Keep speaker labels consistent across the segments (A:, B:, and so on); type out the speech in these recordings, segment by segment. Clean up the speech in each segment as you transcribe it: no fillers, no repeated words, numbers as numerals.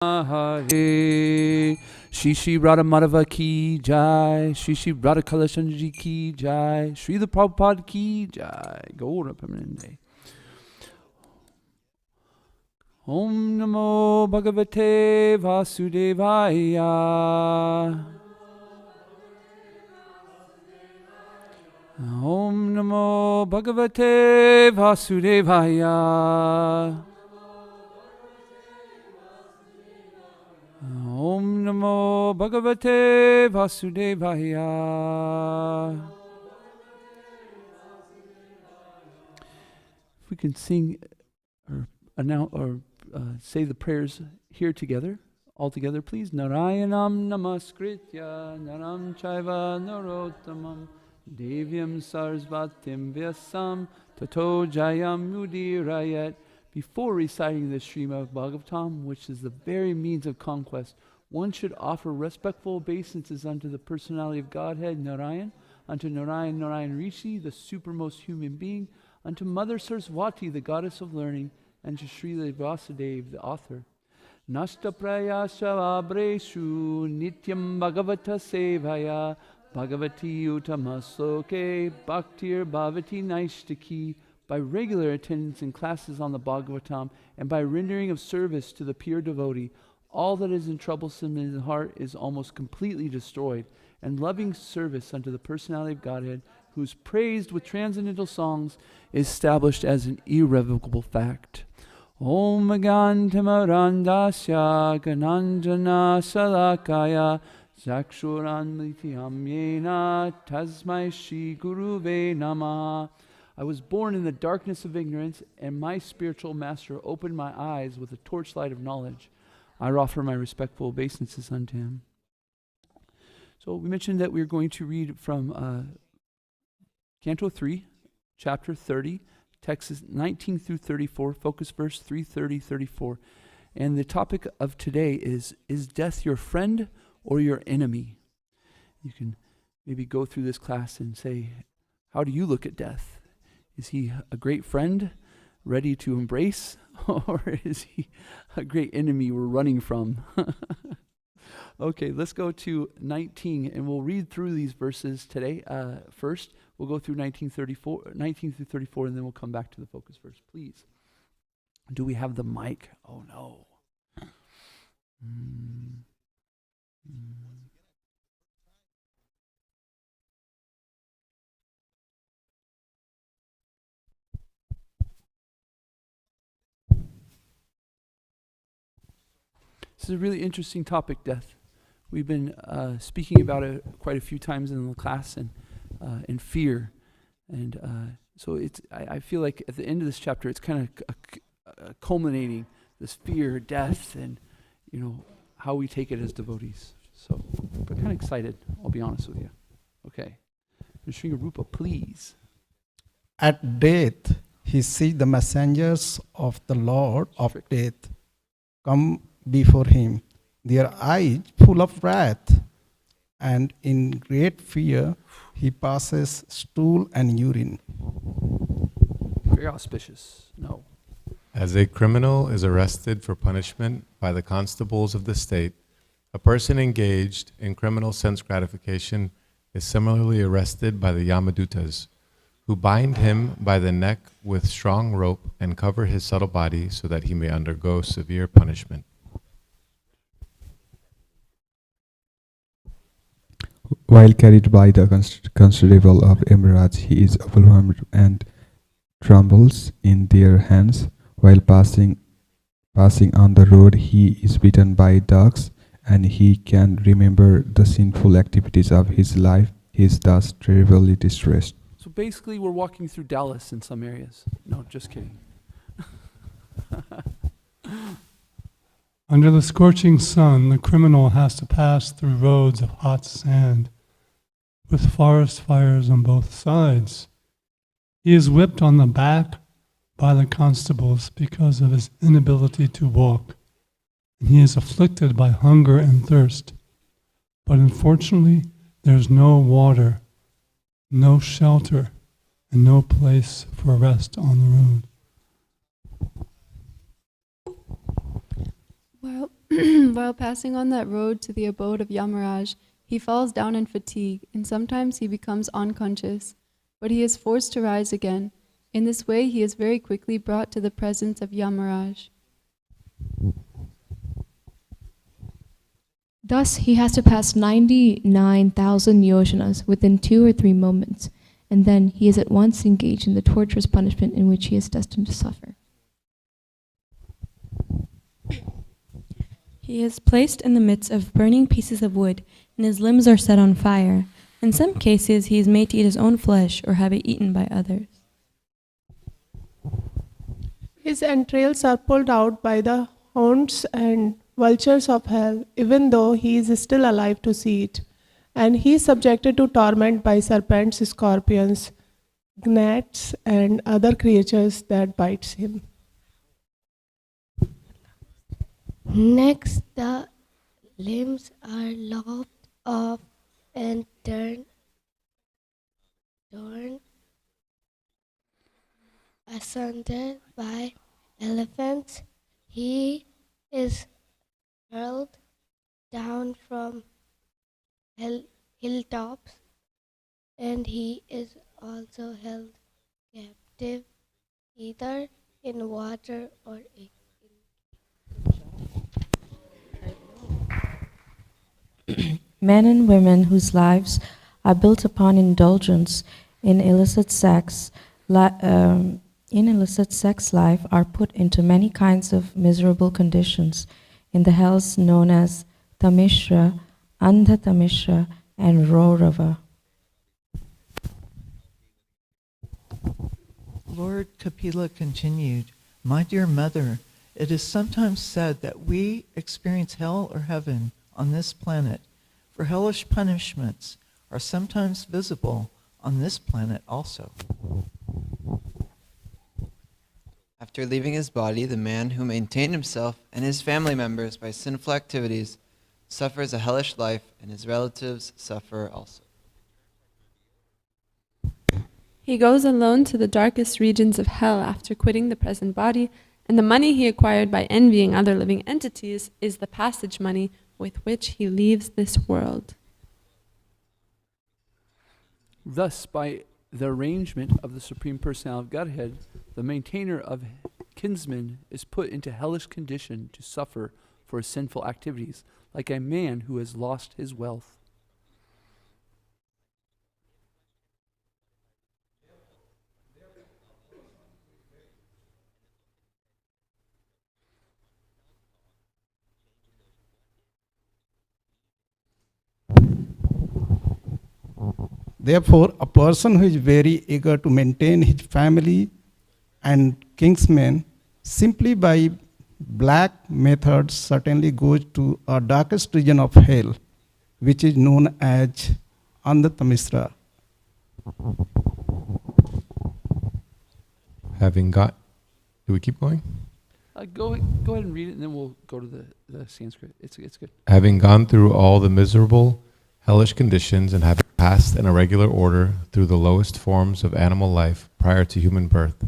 A: Hare Shri Radha Madhava ki jai, Shri Radha Kalashanji ki jai, Shri the Prabhupada ki jai. Gaura Pamaninde. Om Namo Bhagavate Vasudevaya. Om Namo Bhagavate Vasudevaya. Om Namo Bhagavate Vasudevaya. If we can sing or announce or say the prayers here together, all together, please. Narayanam namaskritya naram chaiva narottamam devyam sarasvatim vyasam tato jayam udirayat. Before reciting the Srimad Bhagavatam, which is the very means of conquest, one should offer respectful obeisances unto the personality of Godhead, Narayan, unto Narayan Rishi, the supermost human being, unto Mother Saraswati, the goddess of learning, and to Srila Vasudev, the author. Nasta prayasya abreshu nityam bhagavata sevaya bhagavati utamasloke bhaktir bhavati naishtaki. By regular attendance in classes on the Bhagavatam and by rendering of service to the pure devotee, all that is troublesome in the heart is almost completely destroyed, and loving service unto the personality of Godhead, who is praised with transcendental songs, is established as an irrevocable fact. Om Gantamarandasya Gananjana Salakaya Zakshuran Mrityam Yena Tasmai Shri Guruve Namaha. I was born in the darkness of ignorance, and my spiritual master opened my eyes with the torchlight of knowledge. I offer my respectful obeisances unto him. So we mentioned that we are going to read from Canto 3, Chapter 30, texts 19 through 34, focus verse 330-34. And the topic of today is death your friend or your enemy? You can maybe go through this class and say, how do you look at death? Is he a great friend, ready to embrace, or is he a great enemy we're running from? Okay, let's go to 19, and we'll read through these verses today. First, we'll go through 19 through 34, and then we'll come back to the focus verse. Please. Do we have the mic? Oh, no. This is a really interesting topic, death. We've been speaking about it quite a few times in the class, and in fear. And so I feel like at the end of this chapter, it's kind of culminating this fear, death, and how we take it as devotees. So we're kind of excited, I'll be honest with you. Okay. Sringarupa, please.
B: At death, he sees the messengers of the Lord of death come before him, their eyes full of wrath, and in great fear he passes stool and urine.
A: Very auspicious. No.
C: As a criminal is arrested for punishment by the constables of the state, a person engaged in criminal sense gratification is similarly arrested by the Yamadutas, who bind him by the neck with strong rope and cover his subtle body so that he may undergo severe punishment.
D: While carried by the constable of Emerald, he is overwhelmed and trembles in their hands. While passing on the road, he is beaten by dogs, and he can remember the sinful activities of his life. He is thus terribly distressed.
A: So basically, we're walking through Dallas in some areas. No, just kidding.
E: Under the scorching sun, the criminal has to pass through roads of hot sand, with forest fires on both sides. He is whipped on the back by the constables because of his inability to walk, and he is afflicted by hunger and thirst. But unfortunately, there is no water, no shelter, and no place for rest on the road.
F: While passing on that road to the abode of Yamaraj, he falls down in fatigue, and sometimes he becomes unconscious, but he is forced to rise again. In this way, he is very quickly brought to the presence of Yamaraj.
G: Thus, he has to pass 99,000 yojanas within 2 or 3 moments, and then he is at once engaged in the torturous punishment in which he is destined to suffer.
H: He is placed in the midst of burning pieces of wood, and his limbs are set on fire. In some cases, he is made to eat his own flesh or have it eaten by others.
I: His entrails are pulled out by the hounds and vultures of hell, even though he is still alive to see it. And he is subjected to torment by serpents, scorpions, gnats, and other creatures that bites him.
J: Next, the limbs are lopped off and torn asunder by elephants. He is hurled down from hilltops, and he is also held captive either in water or in
H: Men and women whose lives are built upon indulgence in illicit sex life are put into many kinds of miserable conditions in the hells known as Tamishra, Andha Tamishra, and Raurava.
K: Lord Kapila continued, "My dear mother, it is sometimes said that we experience hell or heaven on this planet, for hellish punishments are sometimes visible on this planet also."
L: After leaving his body, the man who maintained himself and his family members by sinful activities suffers a hellish life, and his relatives suffer also.
F: He goes alone to the darkest regions of hell after quitting the present body, and the money he acquired by envying other living entities is the passage money with which he leaves this world.
A: Thus, by the arrangement of the Supreme Personality of Godhead, the maintainer of kinsmen is put into hellish condition to suffer for his sinful activities, like a man who has lost his wealth.
B: Therefore, a person who is very eager to maintain his family and kinsmen simply by black methods certainly goes to a darkest region of hell, which is known as Andhatamisra.
C: Do we keep going?
A: Go ahead and read it, and then we'll go to the Sanskrit. It's good.
C: Having gone through all the miserable, hellish conditions and having passed in a regular order through the lowest forms of animal life prior to human birth,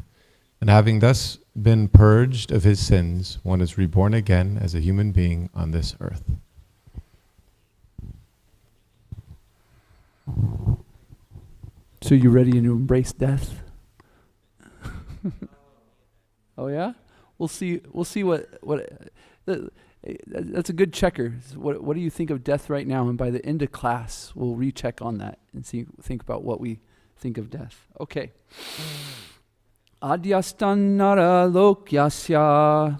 C: and having thus been purged of his sins, one is reborn again as a human being on this earth.
A: So you ready to embrace death? Oh yeah? We'll see what that's a good checker. What do you think of death right now? And by the end of class, we'll recheck on that and think about what we think of death. Okay. Adyastan nara lokyasya.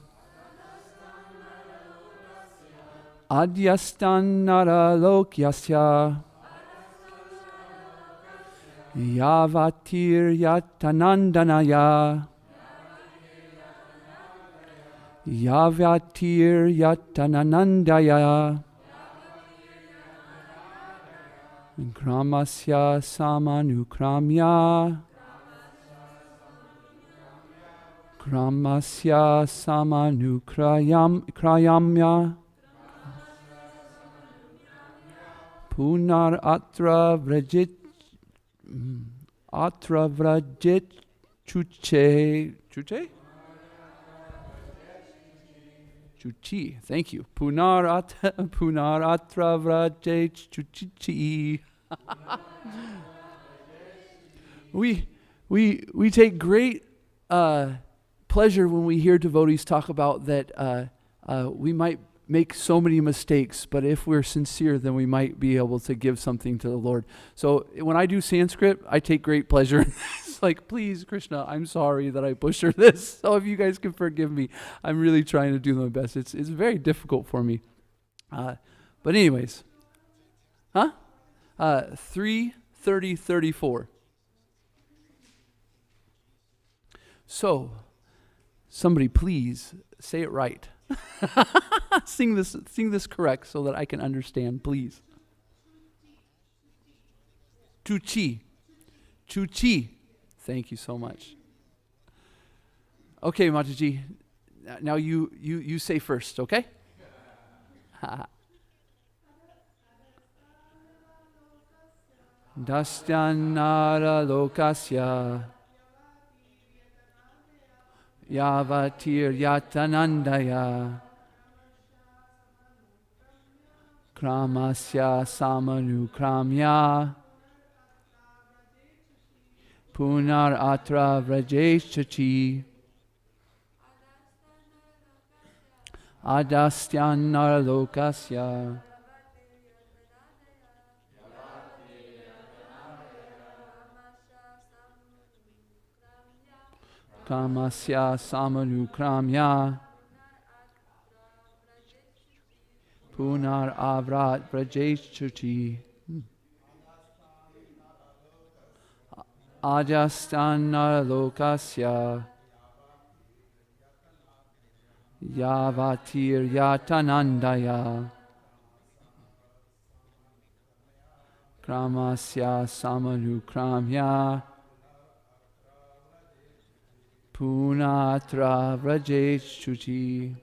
A: Adyastan nara lokyasya. Yavatir yatanandanaya. Yavatir yatananandaya. Gramasya samanukramya. Gramasya samanukrayamya. Punar atra vrajit chuche. Chuchi. Thank you. Punaratra vraje chuchi. We take great pleasure when we hear devotees talk about that we might make so many mistakes, but if we're sincere, then we might be able to give something to the Lord. So when I do Sanskrit, I take great pleasure in this. Like, please, Krishna, I'm sorry that I butchered this. So if you guys can forgive me, I'm really trying to do my best. It's very difficult for me. But anyways, 3:30:34. So, somebody please say it right. Sing this correct so that I can understand, please. Chuchi. Chuchi. Thank you so much. Okay, Mataji. Now you say first, okay? Dastyanara lokasya Yavatir yatanandaya Kramasya samanukramya Punar atra vrajeshachi Adastyanar lokasya Kamasya samanukramya Punar avrat vrajeshuchi Ajastana lokasya Yavatir yatanandaya Kramasya samanukramya Punatra vrajeshuchi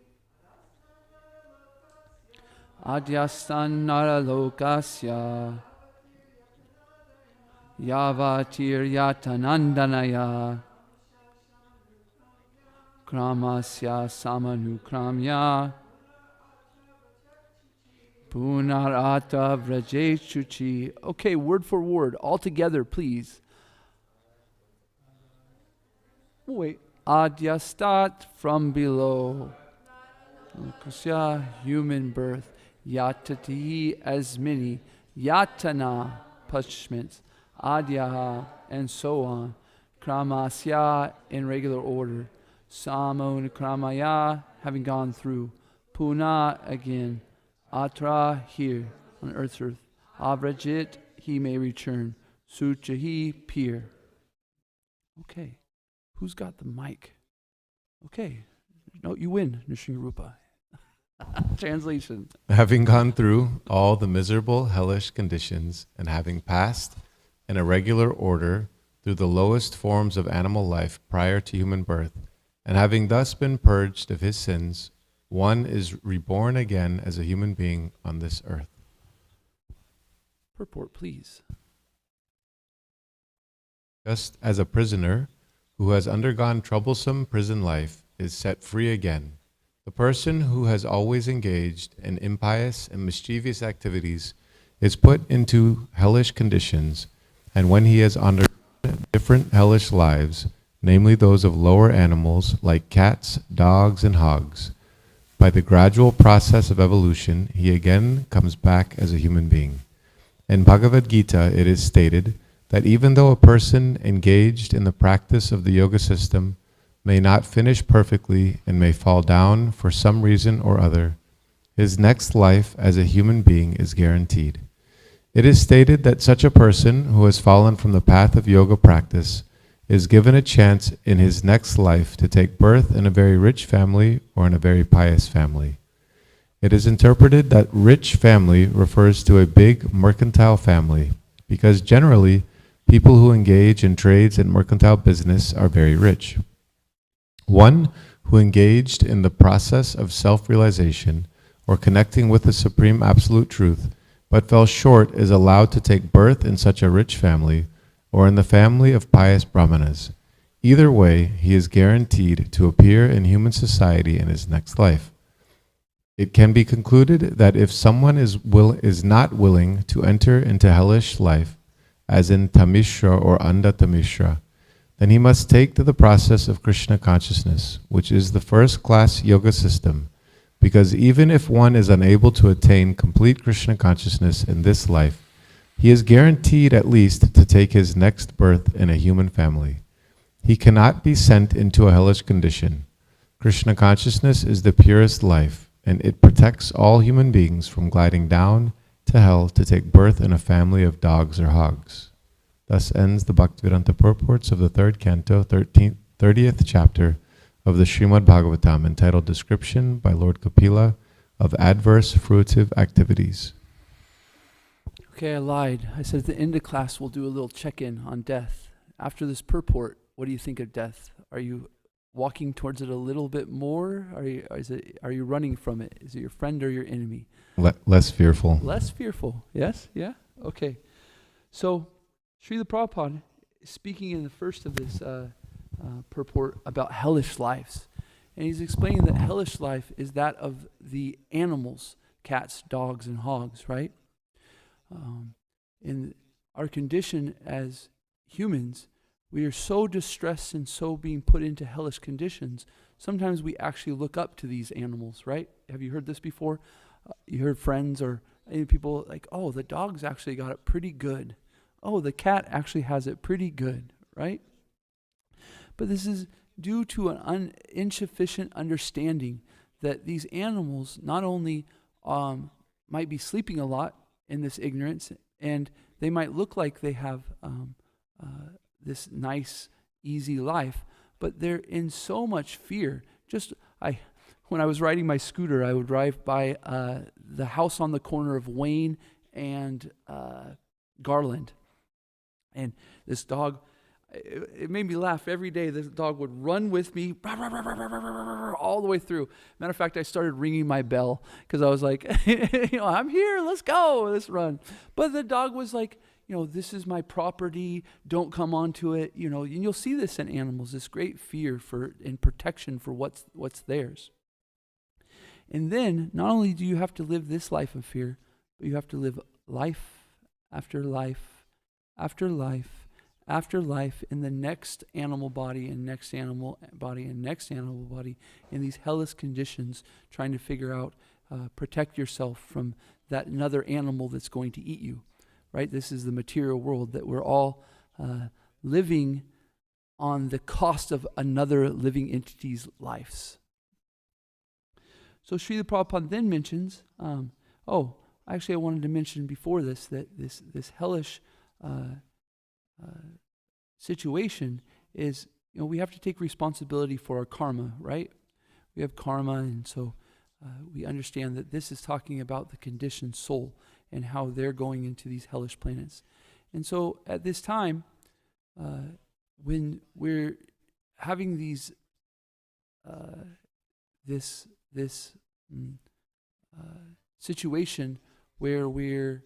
A: Adhyasthanara lokasya Yavatir yatanandanaya Kramasya samanukramya Punarata vrajeshuchi. Okay, word for word, all together, please. Wait. Adyastat, from below. Lokasya, human birth. Yatati, as many. Yatana, punishments. Adyaha, and so on. Kramasya, in regular order. Samanukramaya, having gone through. Puna, again. Atra, here, on earth's earth. Avrajit, he may return. Suchahi, peer. Okay. Who's got the mic? Okay. No, you win, Nrsimharupa. Translation.
C: Having gone through all the miserable, hellish conditions, and having passed in a regular order through the lowest forms of animal life prior to human birth, and having thus been purged of his sins, one is reborn again as a human being on this earth.
A: Purport, please.
C: Just as a prisoner who has undergone troublesome prison life is set free again, the person who has always engaged in impious and mischievous activities is put into hellish conditions, and when he has undergone different hellish lives, namely those of lower animals like cats, dogs, and hogs, by the gradual process of evolution, he again comes back as a human being. In Bhagavad Gita, it is stated that even though a person engaged in the practice of the yoga system may not finish perfectly and may fall down for some reason or other, his next life as a human being is guaranteed. It is stated that such a person who has fallen from the path of yoga practice is given a chance in his next life to take birth in a very rich family or in a very pious family. It is interpreted that rich family refers to a big mercantile family, because generally people who engage in trades and mercantile business are very rich. One who engaged in the process of self-realization or connecting with the Supreme Absolute Truth but fell short is allowed to take birth in such a rich family or in the family of pious brahmanas. Either way, he is guaranteed to appear in human society in his next life. It can be concluded that if someone is not willing to enter into hellish life, as in Tamishra or Anda Tamishra, then he must take to the process of Krishna consciousness, which is the first-class yoga system, because even if one is unable to attain complete Krishna consciousness in this life, he is guaranteed at least to take his next birth in a human family. He cannot be sent into a hellish condition. Krishna consciousness is the purest life, and it protects all human beings from gliding down to hell to take birth in a family of dogs or hogs. Thus ends the Bhaktivedanta purports of the third canto, 30th chapter of the Srimad Bhagavatam, entitled Description by Lord Kapila of Adverse Fruitive Activities.
A: Okay, I lied. I said at the end of class we'll do a little check-in on death. After this purport, what do you think of death? Are you walking towards it a little bit more? Are you running from it? Is it your friend or your enemy?
C: Less fearful.
A: Less fearful. Yes? Yeah? Okay. So, Srila Prabhupada is speaking in the first of this purport about hellish lives. And he's explaining that hellish life is that of the animals, cats, dogs, and hogs, right? In our condition as humans, we are so distressed and so being put into hellish conditions, sometimes we actually look up to these animals, right? Have you heard this before? You heard friends or people like, oh, the dog's actually got it pretty good. Oh, the cat actually has it pretty good, right? But this is due to an insufficient understanding that these animals not only might be sleeping a lot in this ignorance, and they might look like they have this nice, easy life, but they're in so much fear. When I was riding my scooter, I would drive by the house on the corner of Wayne and Garland. And this dog, it made me laugh every day. This dog would run with me all the way through. Matter of fact, I started ringing my bell because I was like, I'm here, let's go, let's run. But the dog was like, this is my property, don't come onto it. And you'll see this in animals, this great fear and protection for what's theirs. And then, not only do you have to live this life of fear, but you have to live life after life after life after life in the next animal body and next animal body and next animal body in these hellish conditions, trying to figure out, protect yourself from that another animal that's going to eat you, right? This is the material world that we're all living on the cost of another living entity's lives. So Srila Prabhupada then mentions, actually I wanted to mention before this that this hellish situation is, we have to take responsibility for our karma, right? We have karma, and so we understand that this is talking about the conditioned soul and how they're going into these hellish planets. And so at this time, when we're having these this situation where we're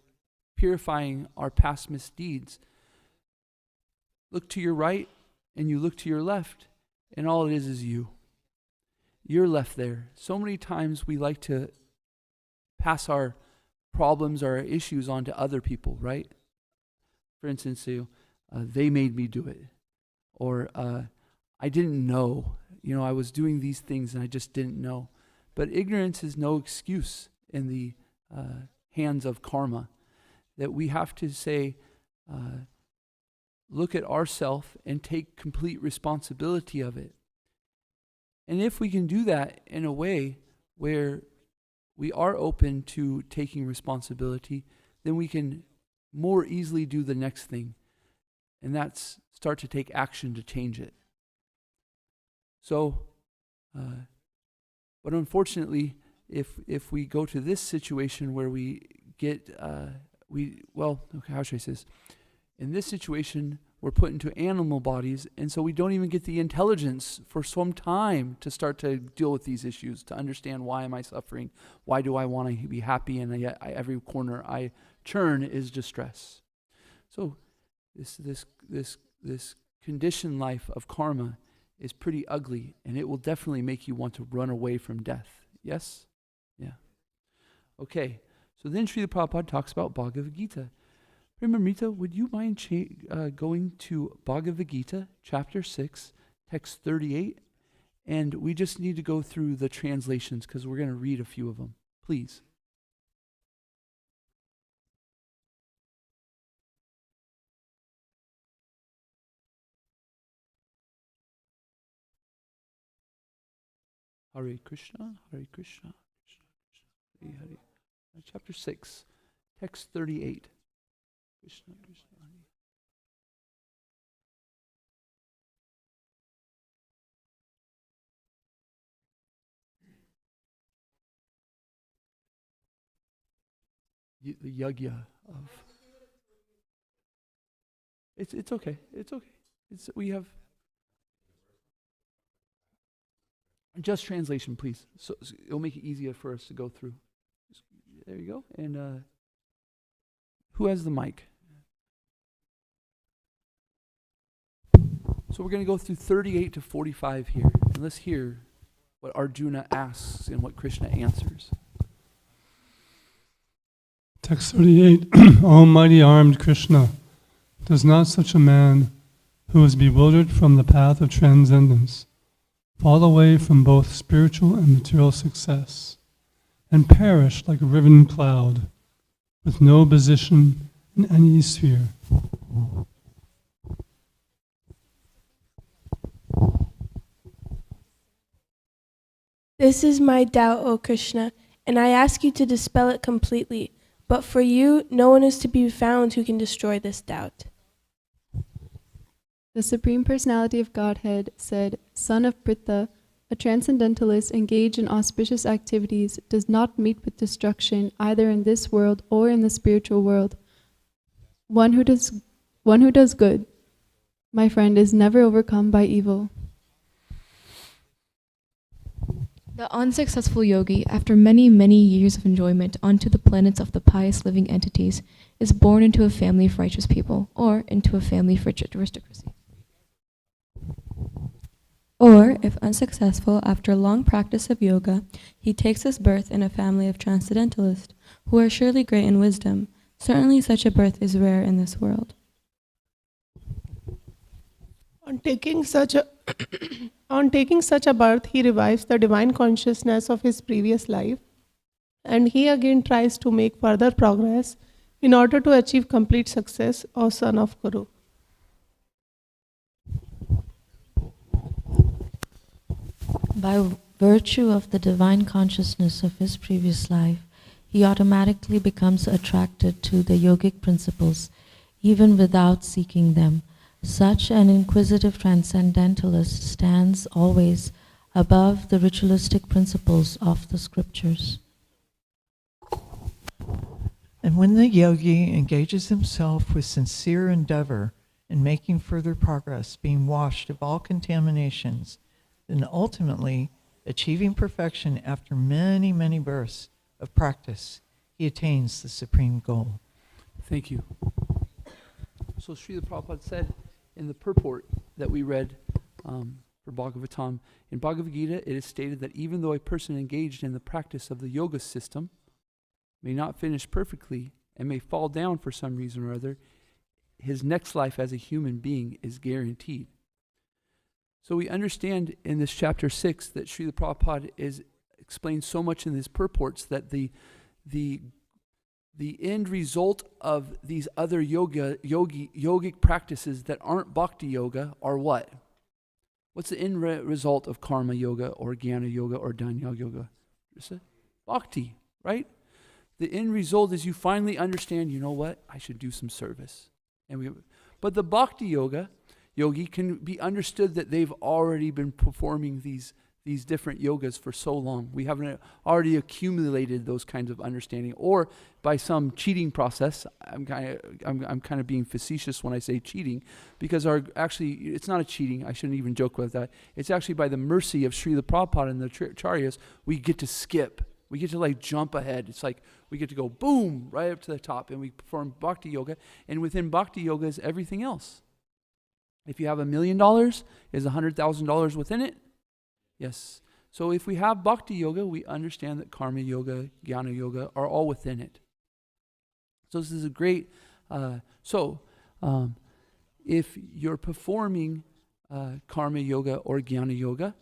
A: purifying our past misdeeds, look to your right and you look to your left, and all it is you. You're left there. So many times we like to pass our problems, our issues on to other people, right? For instance, they made me do it. Or I didn't know. I was doing these things and I just didn't know. But ignorance is no excuse in the hands of karma. That we have to say, look at ourself and take complete responsibility of it. And if we can do that in a way where we are open to taking responsibility, then we can more easily do the next thing. And that's start to take action to change it. So, but unfortunately, if we go to this situation where we get, how should I say this? In this situation, we're put into animal bodies, and so we don't even get the intelligence for some time to start to deal with these issues, to understand, why am I suffering? Why do I want to be happy? And yet every corner I turn is distress. So this conditioned life of karma is pretty ugly, and it will definitely make you want to run away from death. Yes? Yeah. Okay. So then Srila Prabhupada talks about Bhagavad Gita. Premamrita, would you mind going to Bhagavad Gita, chapter 6, text 38? And we just need to go through the translations because we're going to read a few of them. Please. Hare Krishna, Hare Krishna, Krishna Krishna, Hare Hare. Chapter 6, text 38. Krishna Krishna, Hare. The yagya of. It's okay. It's okay. We have just translation, please. So it'll make it easier for us to go through. There you go. And who has the mic? So we're going to go through 38 to 45 here. And let's hear what Arjuna asks and what Krishna answers.
E: Text 38, O mighty armed Krishna, does not such a man who is bewildered from the path of transcendence fall away from both spiritual and material success and perish like a riven cloud with no position in any sphere?
M: This is my doubt, O Krishna, and I ask you to dispel it completely. But for you, no one is to be found who can destroy this doubt.
F: The Supreme Personality of Godhead said, Son of Pritha, a transcendentalist engaged in auspicious activities does not meet with destruction either in this world or in the spiritual world. One who does good, my friend, is never overcome by evil.
G: The unsuccessful yogi, after many, many years of enjoyment onto the planets of the pious living entities, is born into a family of righteous people, or into a family of aristocracy.
N: Or, if unsuccessful after long practice of yoga, he takes his birth in a family of transcendentalists, who are surely great in wisdom. Certainly such a birth is rare in this world.
I: On taking such a birth, he revives the divine consciousness of his previous life, and he again tries to make further progress in order to achieve complete success, O son of Kuru.
H: By virtue of the divine consciousness of his previous life, he automatically becomes attracted to the yogic principles, even without seeking them. Such an inquisitive transcendentalist stands always above the ritualistic principles of the scriptures.
K: And when the yogi engages himself with sincere endeavor in making further progress, being washed of all contaminations, then ultimately achieving perfection after many, many births of practice, he attains the supreme goal.
A: Thank you. So Srila Prabhupada said in the purport that we read for Bhagavatam, in Bhagavad Gita it is stated that even though a person engaged in the practice of the yoga system may not finish perfectly and may fall down for some reason or other, his next life as a human being is guaranteed. So we understand in this chapter 6 that Srila Prabhupada explains so much in his purports that the end result of these other yogic practices that aren't bhakti yoga are what? What's the end result of karma yoga or jnana yoga or dhyana yoga? Bhakti, right? The end result is you finally understand, you know what? I should do some service. But the bhakti yogi can be understood that they've already been performing these different yogas for so long. We haven't already accumulated those kinds of understanding, or by some cheating process. I'm kind of being facetious when I say cheating, because it's not a cheating. I shouldn't even joke with that. It's actually by the mercy of Srila Prabhupada and the Acharyas, we get to skip. We get to jump ahead. It's like we get to go boom right up to the top, and we perform bhakti yoga. And within bhakti yoga is everything else. If you have $1 million, is $100,000 within it? Yes. So if we have bhakti yoga, we understand that karma yoga, jnana yoga are all within it. So this is a great, if you're performing karma yoga or jnana yoga,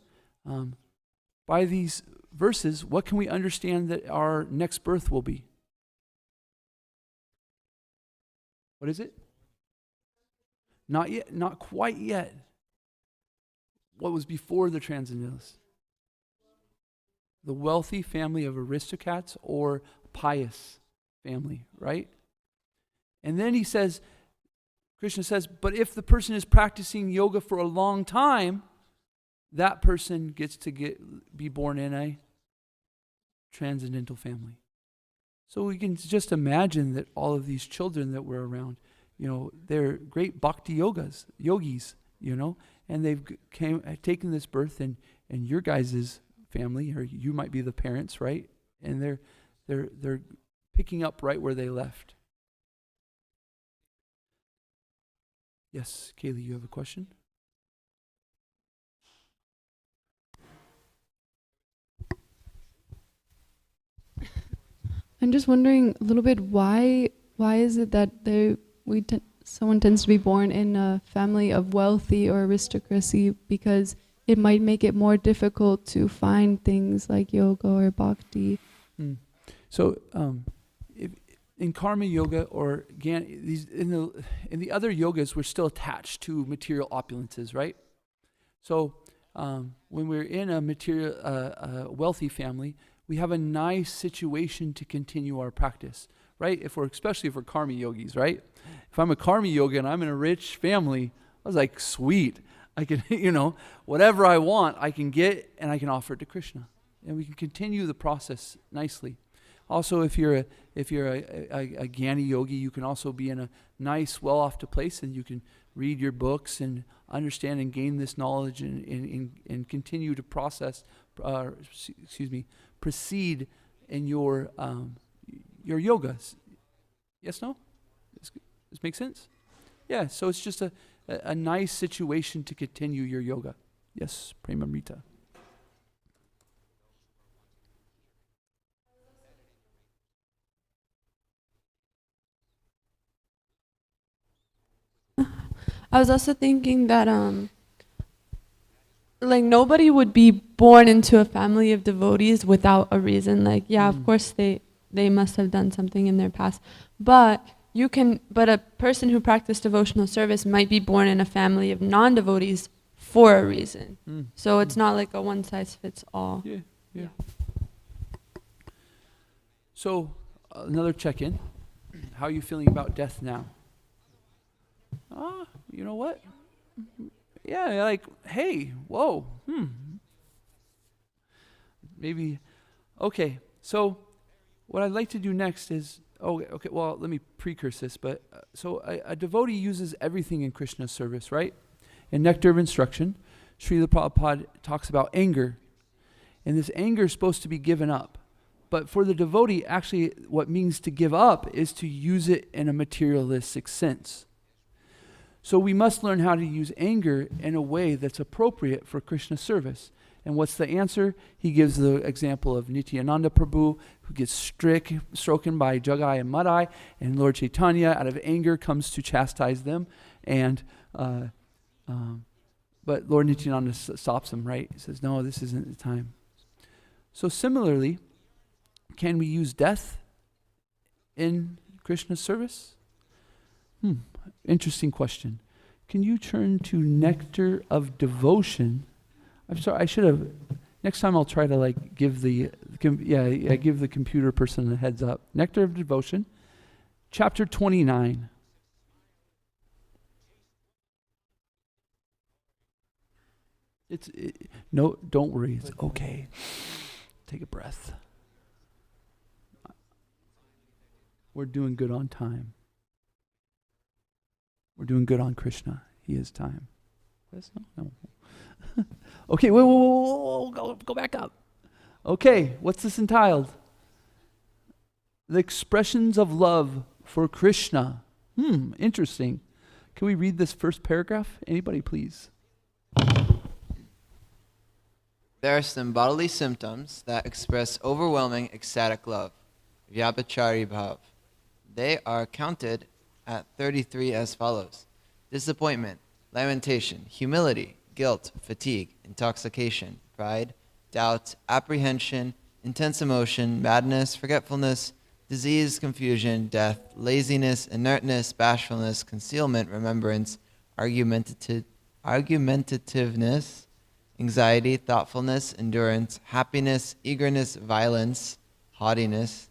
A: by these verses, what can we understand that our next birth will be? What is it? Not yet, not quite yet. What was before the transcendentalists? The wealthy family of aristocrats or pious family, right? And then he says, Krishna says, but if the person is practicing yoga for a long time, that person gets to be born in a transcendental family. So we can just imagine that all of these children that were around, they're great bhakti yogis, and they've taken this birth in your guys' family, or you might be the parents, right? And they're picking up right where they left. Yes, Kaylee, you have a question?
F: I'm just wondering a little bit why is it that someone tends to be born in a family of wealthy or aristocracy, because it might make it more difficult to find things like yoga or bhakti.
A: So if in karma yoga or in the other yogas, we're still attached to material opulences, right? So when we're in a material wealthy family, we have a nice situation to continue our practice, right? Especially if we're karma yogis, right? If I'm a karma yogi and I'm in a rich family, I was like, sweet. I can, whatever I want, I can get and I can offer it to Krishna. And we can continue the process nicely. Also, if you're a Jnani yogi, you can also be in a nice, well-off place, and you can read your books and understand and gain this knowledge and continue to proceed in your yogas. Yes, no? This makes sense? Yeah, so it's just a nice situation to continue your yoga. Yes, Premamrita.
F: I was also thinking that nobody would be born into a family of devotees without a reason. Of course they must have done something in their past, but a person who practiced devotional service might be born in a family of non-devotees for a reason. So it's not like a one size fits all.
A: Yeah. So another check-in. How are you feeling about death now? You know what? Yeah, hey, whoa, Maybe, okay, so what I'd like to do next is, let me precurse this, but, a devotee uses everything in Krishna's service, right? In Nectar of Instruction, Srila Prabhupada talks about anger, and this anger is supposed to be given up. But for the devotee, actually, what means to give up is to use it in a materialistic sense. So we must learn how to use anger in a way that's appropriate for Krishna service. And what's the answer? He gives the example of Nityananda Prabhu, who gets stroken by Jagai and Madai, and Lord Chaitanya, out of anger, comes to chastise them. And but Lord Nityananda stops him, right? He says, no, this isn't the time. So similarly, can we use death in Krishna's service? Interesting question. Can you turn to Nectar of Devotion? I'm sorry, I should have. Next time I'll try to give the computer person a heads up. Nectar of Devotion, chapter 29. No, don't worry. It's okay. Take a breath. We're doing good on time. We're doing good on Krishna. He is time. No. Okay, whoa, go back up. Okay, what's this entitled? The Expressions of Love for Krishna. Interesting. Can we read this first paragraph? Anybody, please?
L: There are some bodily symptoms that express overwhelming ecstatic love, Vyabhachari Bhav. They are counted at 33 as follows: disappointment, lamentation, humility, guilt, fatigue, intoxication, pride, doubt, apprehension, intense emotion, madness, forgetfulness, disease, confusion, death, laziness, inertness, bashfulness, concealment, remembrance, argumentativeness, anxiety, thoughtfulness, endurance, happiness, eagerness, violence, haughtiness,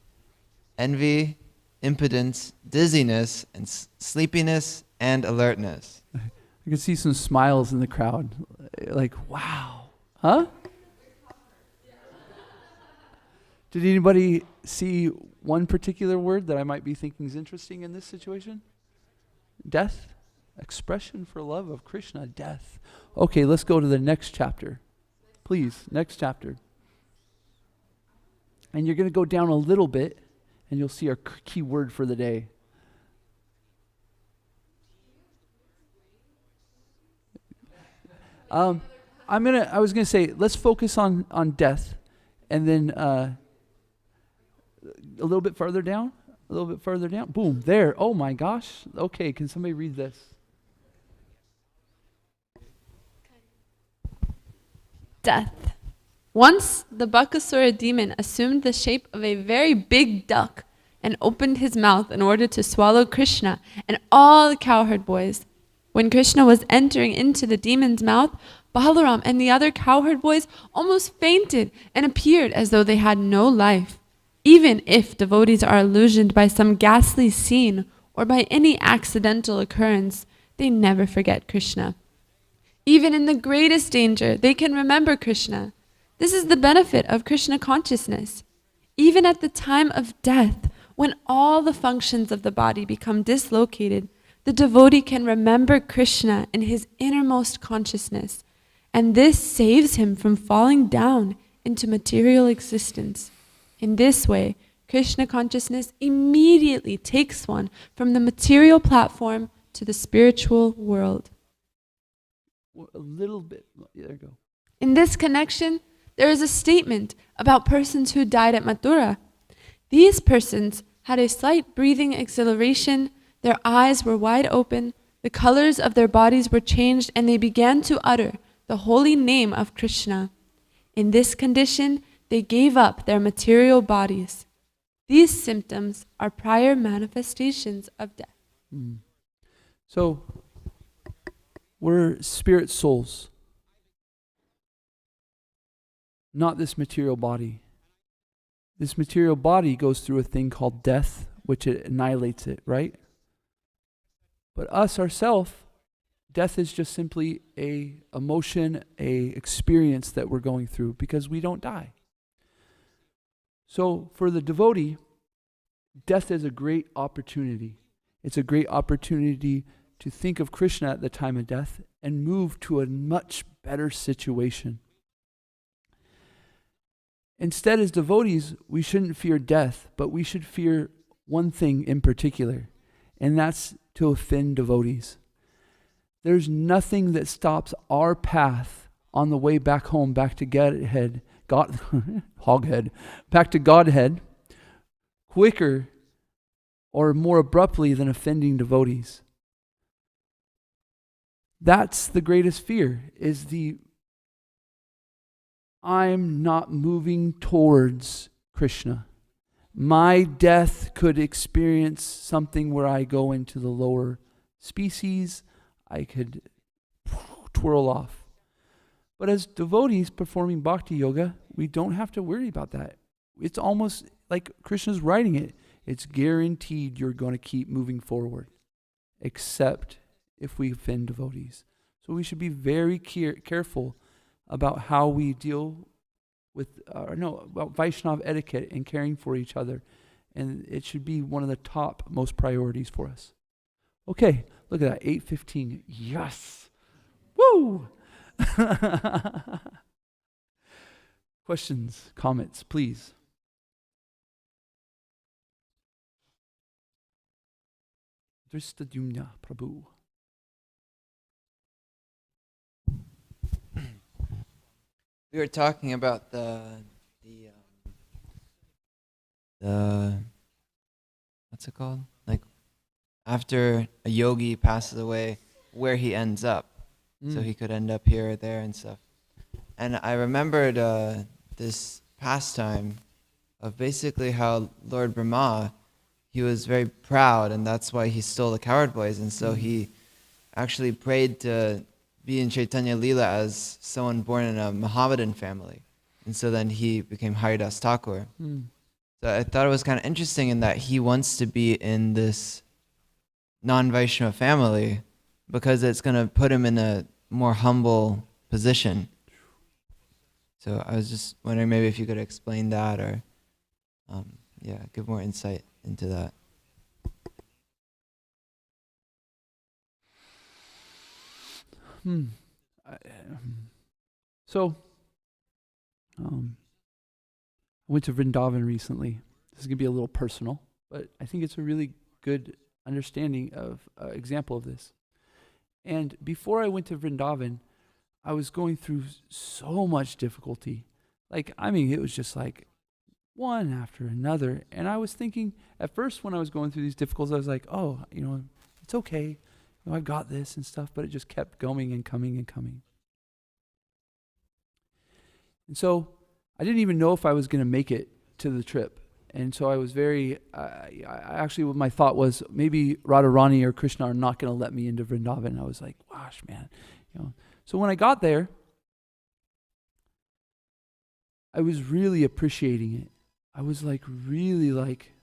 L: envy, impotence, dizziness, and sleepiness and alertness.
A: I can see some smiles in the crowd. Like, wow. Huh? Did anybody see one particular word that I might be thinking is interesting in this situation? Death? Expression for love of Krishna, death. Okay, let's go to the next chapter. Please, next chapter. And you're going to go down a little bit, and you'll see our key word for the day. I was gonna say, let's focus on death, and then a little bit further down, Boom, there. Oh my gosh. Okay, can somebody read this?
F: Death. Once the Bakasura demon assumed the shape of a very big duck and opened his mouth in order to swallow Krishna and all the cowherd boys. When Krishna was entering into the demon's mouth, Balaram and the other cowherd boys almost fainted and appeared as though they had no life. Even if devotees are illusioned by some ghastly scene or by any accidental occurrence, they never forget Krishna. Even in the greatest danger, they can remember Krishna. This is the benefit of Krishna consciousness. Even at the time of death, when all the functions of the body become dislocated, the devotee can remember Krishna in his innermost consciousness, and this saves him from falling down into material existence. In this way, Krishna consciousness immediately takes one from the material platform to the spiritual world.
A: A little bit. There you go.
F: In this connection, there is a statement about persons who died at Mathura. These persons had a slight breathing exhilaration, their eyes were wide open, the colors of their bodies were changed, and they began to utter the holy name of Krishna. In this condition, they gave up their material bodies. These symptoms are prior manifestations of death.
A: So, we're spirit souls, not this material body. This material body goes through a thing called death, which it annihilates it, right? But us ourselves, death is just simply a emotion, a experience that we're going through because we don't die. So for the devotee, death is a great opportunity. It's a great opportunity to think of Krishna at the time of death and move to a much better situation. Instead, as devotees, we shouldn't fear death, but we should fear one thing in particular, and that's to offend devotees. There's nothing that stops our path on the way back home, back to Godhead, back to Godhead, quicker or more abruptly than offending devotees. That's the greatest fear, is I'm not moving towards Krishna. My death could experience something where I go into the lower species. I could twirl off. But as devotees performing bhakti yoga, we don't have to worry about that. It's almost like Krishna's writing it. It's guaranteed you're going to keep moving forward, except if we offend devotees. So we should be very careful about how we deal with, about Vaishnava etiquette and caring for each other. And it should be one of the top most priorities for us. Okay, look at that, 8:15. Yes! Woo! Questions, comments, please. Dristadumya Prabhu.
L: We were talking about the what's it called? Like after a yogi passes away, where he ends up. So he could end up here or there and stuff. And I remembered this pastime of basically how Lord Brahma, he was very proud, and that's why he stole the coward boys. And so he actually prayed to be in Chaitanya Leela as someone born in a Mohammedan family. And so then he became Haridas Thakur. So I thought it was kind of interesting in that he wants to be in this non-Vaishnava family because it's going to put him in a more humble position. So I was just wondering maybe if you could explain that or give more insight into that.
A: So, I went to Vrindavan recently. This is going to be a little personal, but I think it's a really good understanding of example of this. And before I went to Vrindavan, I was going through so much difficulty. Like, I mean, it was just like one after another. And I was thinking, at first when I was going through these difficulties, I was like, oh, it's okay. I've got this and stuff. But it just kept going and coming and coming. And so I didn't even know if I was going to make it to the trip. And so I was very, actually what my thought was, maybe Radharani or Krishna are not going to let me into Vrindavan. I was like, gosh, man. So when I got there, I was really appreciating it. I was like, really like,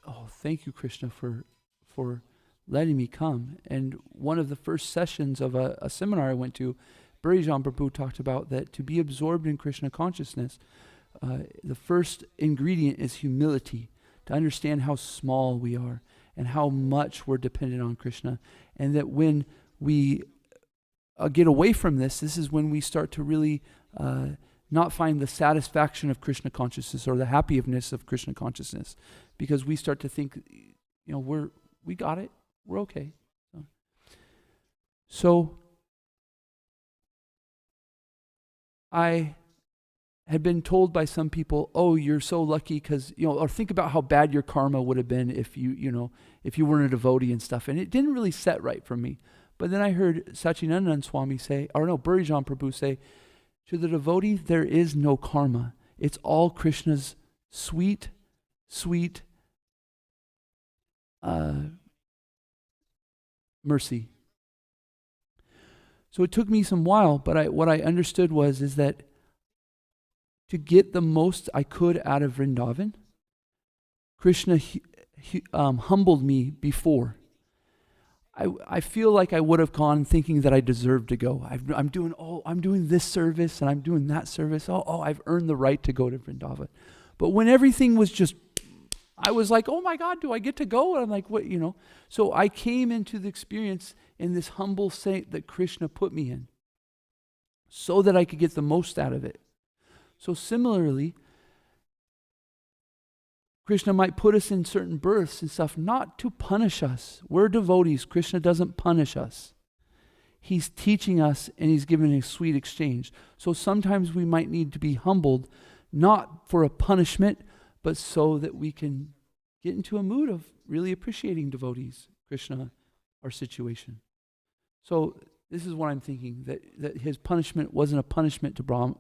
A: oh, thank you, Krishna, for letting me come. And one of the first sessions of a seminar I went to, Braja Prabhu talked about that to be absorbed in Krishna consciousness, the first ingredient is humility, to understand how small we are and how much we're dependent on Krishna. And that when we get away from this is when we start to really not find the satisfaction of Krishna consciousness or the happiness of Krishna consciousness, because we start to think, we got it, we're okay. So I had been told by some people, oh, you're so lucky because, or think about how bad your karma would have been if if you weren't a devotee and stuff. And it didn't really set right for me. But then I heard Sachinandan Swami say, Bhurijan Prabhu say, to the devotee, there is no karma. It's all Krishna's sweet, sweet mercy. So it took me some while, but what I understood is that to get the most I could out of Vrindavan, Krishna humbled me before. I feel like I would have gone thinking that I deserved to go. I'm doing this service and I'm doing that service. I've earned the right to go to Vrindavan. But when everything was just, I was like, oh my God, do I get to go? And I'm like, what, So I came into the experience in this humble state that Krishna put me in so that I could get the most out of it. So similarly, Krishna might put us in certain births and stuff, not to punish us. We're devotees. Krishna doesn't punish us. He's teaching us and he's giving a sweet exchange. So sometimes we might need to be humbled, not for a punishment, but so that we can get into a mood of really appreciating devotees, Krishna, our situation. So this is what I'm thinking, that his punishment wasn't a punishment to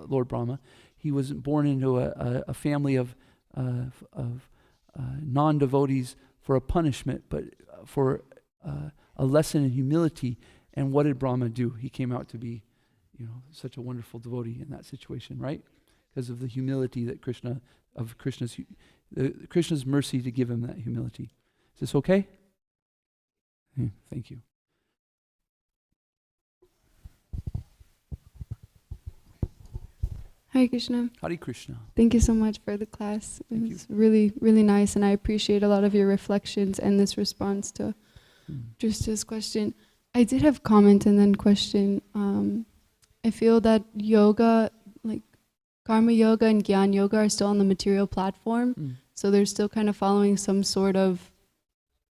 A: Lord Brahma. He wasn't born into a family of non-devotees for a punishment, but for a lesson in humility. And what did Brahma do? He came out to be, such a wonderful devotee in that situation, right? Because of the humility that Krishna's mercy to give him that humility. Is this okay? Thank you.
F: Hare Krishna.
A: Hare Krishna.
F: Thank you so much for the class. It was really, really nice, and I appreciate a lot of your reflections and this response to just his question. I did have comment and then question. I feel that yoga, like karma yoga and gyan yoga, are still on the material platform, so they're still kind of following some sort of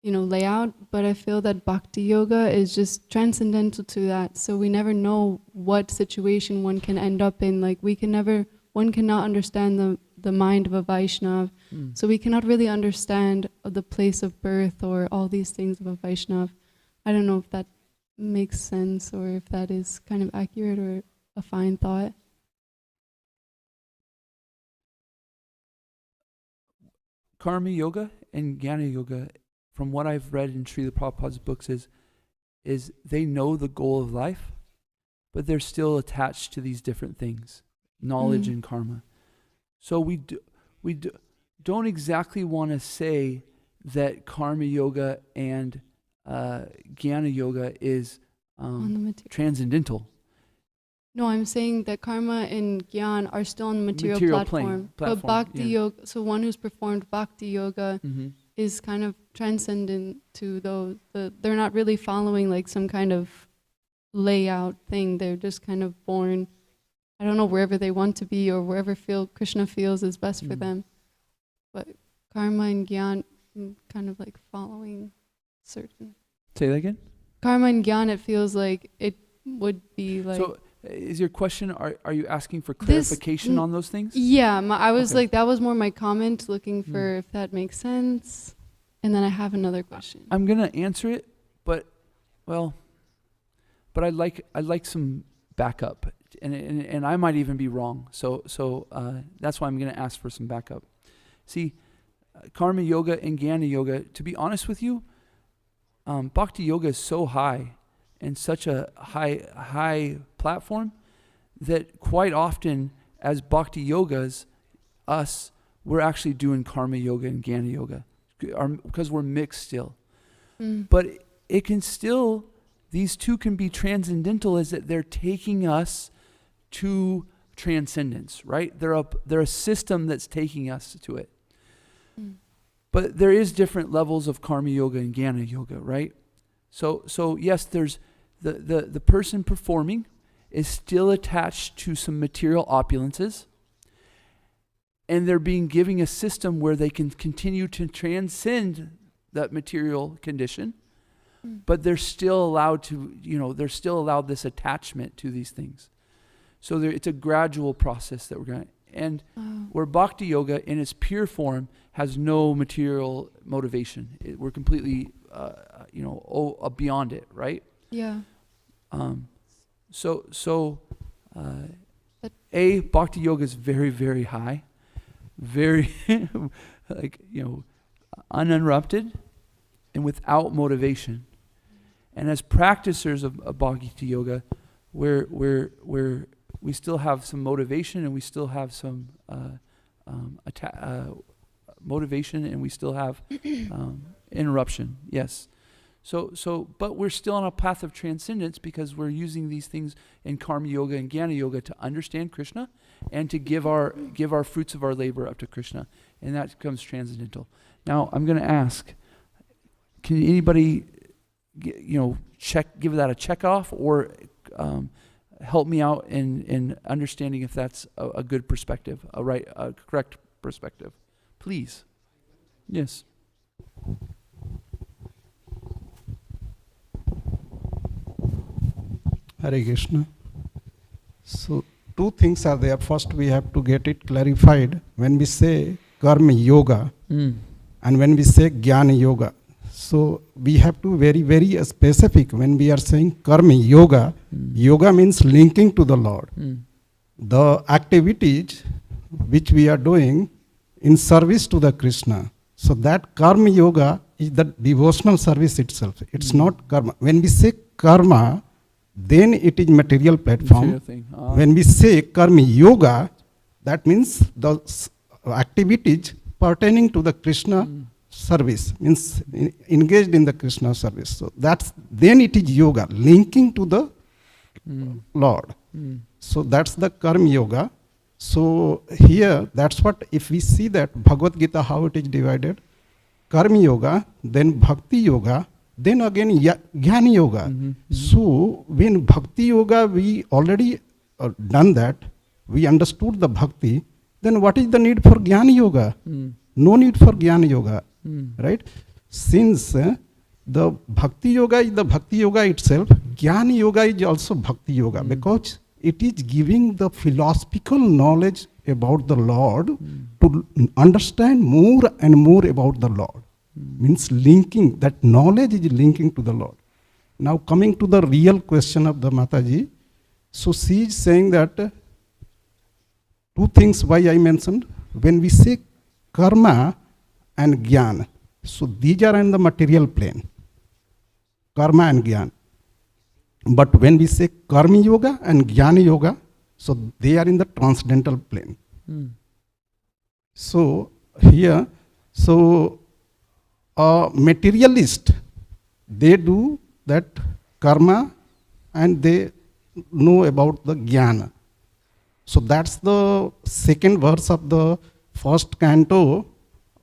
F: lay out, but I feel that bhakti yoga is just transcendental to that. So we never know what situation one can end up in. Like one cannot understand the mind of a Vaishnav. So we cannot really understand the place of birth or all these things of a Vaishnav. I don't know if that makes sense or if that is kind of accurate or a fine thought.
A: Karma yoga and Jnana yoga, from what I've read in Srila Prabhupada's books, is they know the goal of life, but they're still attached to these different things, knowledge and karma. So we don't exactly want to say that karma yoga and Jnana yoga is transcendental.
F: No, I'm saying that karma and gyan are still on the material platform. But bhakti yoga, so one who's performed bhakti yoga is kind of transcendent to those. They're not really following like some kind of layout thing. They're just kind of born, I don't know, wherever they want to be or wherever Krishna feels is best for them. But karma and gyan kind of like following certain.
A: Say that again?
F: Karma and gyan, it feels like it would be like...
A: So is your question, are you asking for clarification on those things?
F: Yeah, I was like, that was more my comment, looking for if that makes sense. And then I have another question.
A: I'm going to answer it, but I'd like some backup. And I might even be wrong. So that's why I'm going to ask for some backup. See, karma yoga and Jnana yoga, to be honest with you, bhakti yoga is so high and such a high platform that quite often as bhakti yogas, we're actually doing karma yoga and Jnana yoga because we're mixed still. But it can still, these two can be transcendental, is that they're taking us to transcendence, right? They're a system that's taking us to it. But there is different levels of karma yoga and Jnana yoga, right? So yes, there's the person performing is still attached to some material opulences, and they're being given a system where they can continue to transcend that material condition, but they're still allowed to, they're still allowed this attachment to these things. So it's a gradual process that we're going to, and where bhakti yoga in its pure form has no material motivation. We're completely, beyond it, right?
F: Yeah.
A: Bhakti yoga is very, very high, very, uninterrupted and without motivation. And as practicers of Bhakti yoga, we still have some motivation, and we still have some motivation, and we still have interruption. Yes. But we're still on a path of transcendence because we're using these things in karma yoga and Jnana yoga to understand Krishna and to give our fruits of our labor up to Krishna, and that becomes transcendental. Now I'm going to ask, can anybody, give that a check off or help me out in understanding if that's a good perspective, a correct perspective, please? Yes.
B: Hare Krishna. So two things are there. First, we have to get it clarified. When we say karma yoga and when we say jnana yoga, so we have to very, very specific. When we are saying karma yoga, yoga means linking to the Lord. The activities which we are doing in service to the Krishna. So that karma yoga is the devotional service itself. It's not karma. When we say karma, then it is material platform. When we say karma yoga, that means the activities pertaining to the Krishna service, means engaged in the Krishna service. So then it is yoga, linking to the Lord. So that's the karma yoga. So here, that's what, if we see that Bhagavad Gita, how it is divided, karma yoga, then bhakti yoga, then again jnana yoga. So when bhakti yoga, we already done that, we understood the bhakti, then what is the need for jnana yoga? No need for jnana yoga, right? since the Bhakti Yoga is the Bhakti Yoga itself, Jnana Yoga is also Bhakti Yoga, because it is giving the philosophical knowledge about the Lord to understand more and more about the Lord. Means linking, that knowledge is linking to the Lord. Now coming to the real question of the Mataji, so she is saying that two things why I mentioned. When we say karma and jnana, so these are in the material plane, karma and jnana. But when we say karma yoga and jnana yoga, so they are in the transcendental plane. So here, so a materialist, they do that karma and they know about the jnana. So that's the second verse of the first canto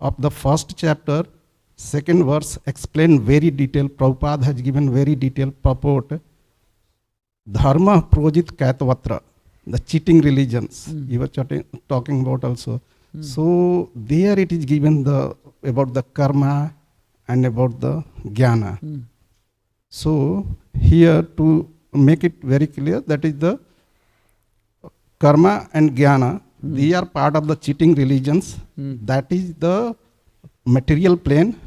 B: of the first chapter. Second verse explain very detailed. Prabhupada has given very detailed purport. Dharma projit kaitavatra, the cheating religions. You were talking about also. So there it is given about the karma and about the jnana. So here to make it very clear, that is the karma and jnana, they are part of the cheating religions. That is the material plane.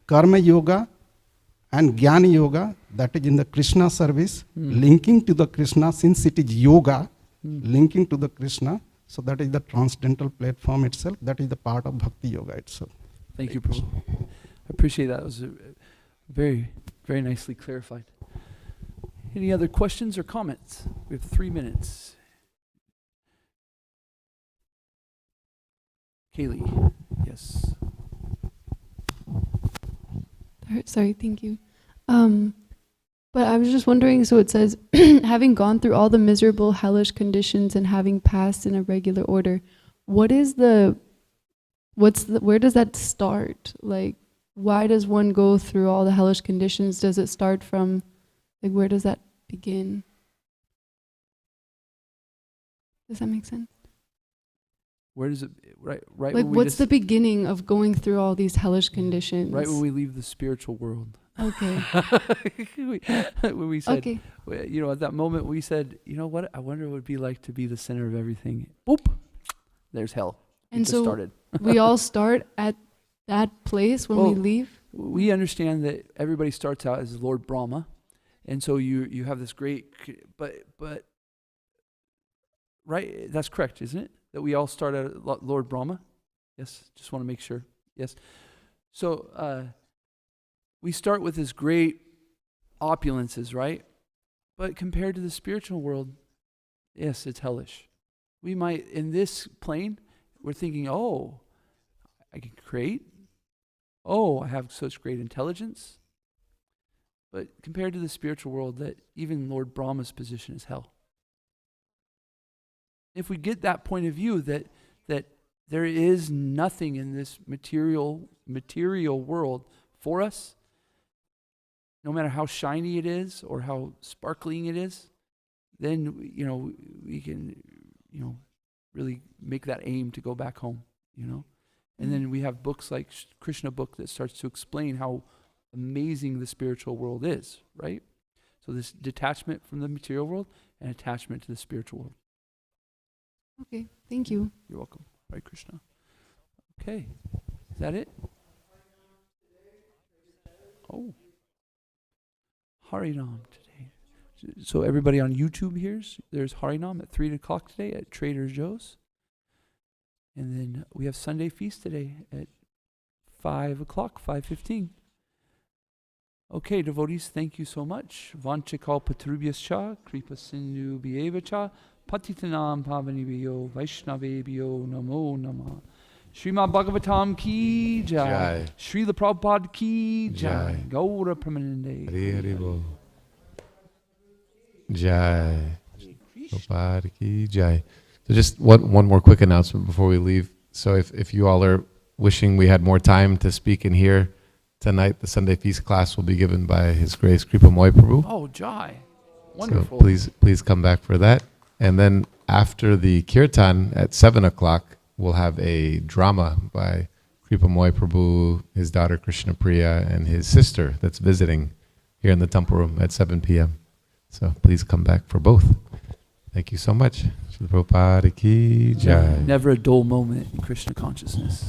B: Karma yoga and jnana yoga, that is in the Krishna service, linking to the Krishna, since it is yoga, linking to the Krishna. So that is the transcendental platform itself. That is the part of Bhakti Yoga itself.
A: Thank you, Prabhu. I appreciate that. It was very, very nicely clarified. Any other questions or comments? We have 3 minutes. Kaylee, yes.
F: Sorry, thank you. But I was just wondering, so it says, having gone through all the miserable hellish conditions and having passed in a regular order, where does that start? Like, why does one go through all the hellish conditions? Does it start from, like, where does that begin? Does that make sense?
A: Where does it, right?
F: Like, what's the beginning of going through all these hellish conditions?
A: Right when we leave the spiritual world.
F: Okay.
A: When we said,
F: okay.
A: You know, at that moment we said, you know what, I wonder what it would be like to be the center of everything. Boop, there's hell.
F: And so
A: started.
F: we all start at that place when we leave?
A: We understand that everybody starts out as Lord Brahma. And so you have this great, but right, that's correct, isn't it? That we all start at Lord Brahma? Yes, just want to make sure. Yes. So we start with this great opulences, right? But compared to the spiritual world, yes, it's hellish. We might, in this plane, we're thinking, oh, I can create. Oh, I have such great intelligence. But compared to the spiritual world, that even Lord Brahma's position is hell. If we get that point of view that there is nothing in this material world for us, no matter how shiny it is or how sparkling it is, then we can really make that aim to go back home, And then we have books like Krishna book that starts to explain how amazing the spiritual world is, right? So this detachment from the material world and attachment to the spiritual world.
F: Okay, thank you.
A: You're welcome. Hare Krishna. Okay, is that it? Oh, Harinam today. So everybody on YouTube there's Harinam at 3 o'clock today at Trader Joe's. And then we have Sunday feast today at 5 o'clock, 5:15. Okay, devotees, thank you so much. Vanchakal patrubhyascha, kripa sindhu bhyevacha, patitanam pavanibhyo, vaishnavebhyo namo namah. Srimad Bhagavatam ki jai. Srila Prabhupada ki jai. Gaura Pramanande.
C: Hari Hari Bol. Jai. Prabhupada ki jai. So just one more quick announcement before we leave. So if you all are wishing we had more time to speak in here tonight, the Sunday Feast class will be given by His Grace Kripa Moy Prabhu.
A: Oh, Jai. Wonderful.
C: So please come back for that. And then after the kirtan at 7 o'clock, we'll have a drama by Kripamoy Prabhu, his daughter Krishna Priya, and his sister that's visiting here in the temple room at 7 p.m. So please come back for both. Thank you so much. Srila Prabhupada ki jai.
A: Never a dull moment in Krishna consciousness.